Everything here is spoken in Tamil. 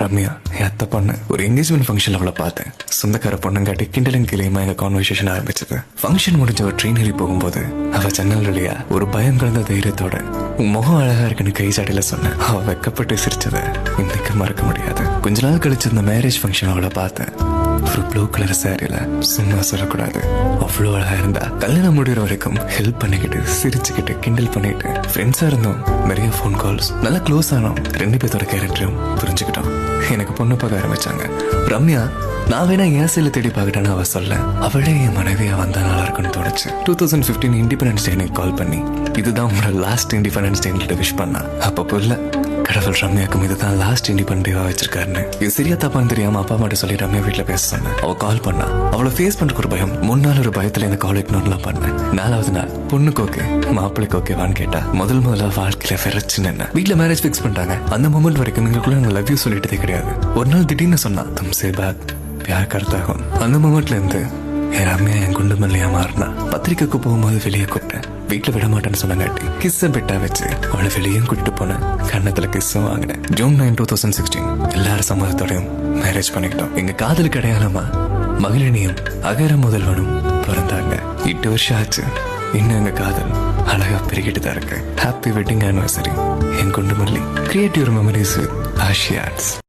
ரம்யா என் அத்தை பொண்ணு ஒரு என்கேஜ்மெண்ட் ஃபங்க்ஷன் அவளை பார்த்தேன். சொந்தக்கார பொண்ணுங்காட்டி கிண்டலும் கிளியுமா எங்க கான்வர்சேஷன் ஆரம்பிச்சது. ஃபங்க்ஷன் முடிஞ்ச ஒரு ட்ரெயின் ஏறி போகும்போது அவ ஜன்னல் வழியா ஒரு பயம் கலந்த தைரியத்தோட உன் முகம் அழகா இருக்குன்னு கை சாட்டில சொன்ன. அவ வெக்கப்பட்டு சிரிச்சத இன்னைக்கு மறக்க முடியாது. கொஞ்ச நாள் கழிச்சு இந்த மேரேஜ் ஃபங்க்ஷன் அவளை பார்த்தேன். ஒரு ப்ளூ கலர் சாரியில, சும்மா சொல்லக்கூடாது, அவ்வளோ அழகா இருந்தா. கல்யாணம் முடிகிற வரைக்கும் ஹெல்ப் பண்ணிக்கிட்டு சிரிச்சுக்கிட்டு கிண்டல் பண்ணிட்டு ஃப்ரெண்ட்ஸா இருந்தோம். நிறைய ஃபோன் கால்ஸ், நல்லா க்ளோஸ் ஆனோம். 2 பேர்த்தோட கேரக்டரையும் புரிஞ்சுக்கிட்டோம். எனக்கு பொண்ணு பார்க்க ஆரம்பிச்சாங்க. ரம்யா நான் வேணா என் சைல தேடி பார்க்கட்டான்னு அவ சொல்ல, அவளே என் மனைவியா வந்தா நல்லா இருக்குன்னு தோணுச்சு. 2015 இண்டிபெண்டன்ஸ் டே எனக்கு கால் பண்ணி இதுதான் உங்களோட லாஸ்ட் இண்டிபெண்டன்ஸ் டே விஷ் பண்ணா. அப்பப்போ இல்ல கடவுள் ரம்யாக்கும் இதுதான் லாஸ்ட் இண்டிபெண்டன்ஸ் டேவா வச்சிருக்காருன்னு. இது சரியா தப்பான்னு தெரியாம அப்பா அம்மாட்ட சொல்லி ரம்யா வீட்டுல பேச சொன்னேன். அவ கால் பண்ணா. அவளை ஃபேஸ் பண்றதுக்கு ஒரு பயம். 3 நாள் ஒரு பயத்துல இந்த கால் இக்னோர்லாம் பண்ணேன். 4வது நாள் பொண்ணுக்கு ஓகே மாப்பிள்ளைக்கு ஓகேவான்னு கேட்டா முதல்ல வாழ்க்கையில ஃபெரச்சு நின்ன. வீட்டுல மேரேஜ் ஃபிக்ஸ் பண்ணிட்டாங்க. அந்த மொமெண்ட் வரைக்கும் எங்களுக்குள்ள நாங்க லவ் யூ சொல்லிட்டதே கிடையாது. ஒரு நாள் திடீர்னு சொன்னா தும்சே பாத் பியார் கர்த்தாகும். அந்த மொமெண்ட்ல இருந்து என் ரம்யா என் குண்டு மல்லியா மாறினா. பத்திரிக்கைக்கு போகும்போது வெளியே கூப்பிட்டேன். வீட்டுல விட மாட்டேன்னு சொன்னாங்காட்டி கிஸ்ஸ பெட்டா வச்சு அவளை வெளியும் கூட்டிட்டு போனேன். கண்ணத்துல கிஸ்ஸும் வாங்கினேன். ஜூன் 9, 2016 எல்லாரும் சம்மதத்தோடையும் மேரேஜ் பண்ணிக்கிட்டோம். எங்க காதலுக்கு அடையாளமா மகளினியும் அகர முதல்வனும் பிறந்தாங்க. 8 வருஷம் ஆச்சு. இன்னும் எங்க காதல் அழகா பெருகிட்டு தான் இருக்கு. ஹாப்பி வெட்டிங் ஆனிவர்சரி என் குண்டு மல்லி. Creative memories ஆஷியாட்ஸ்.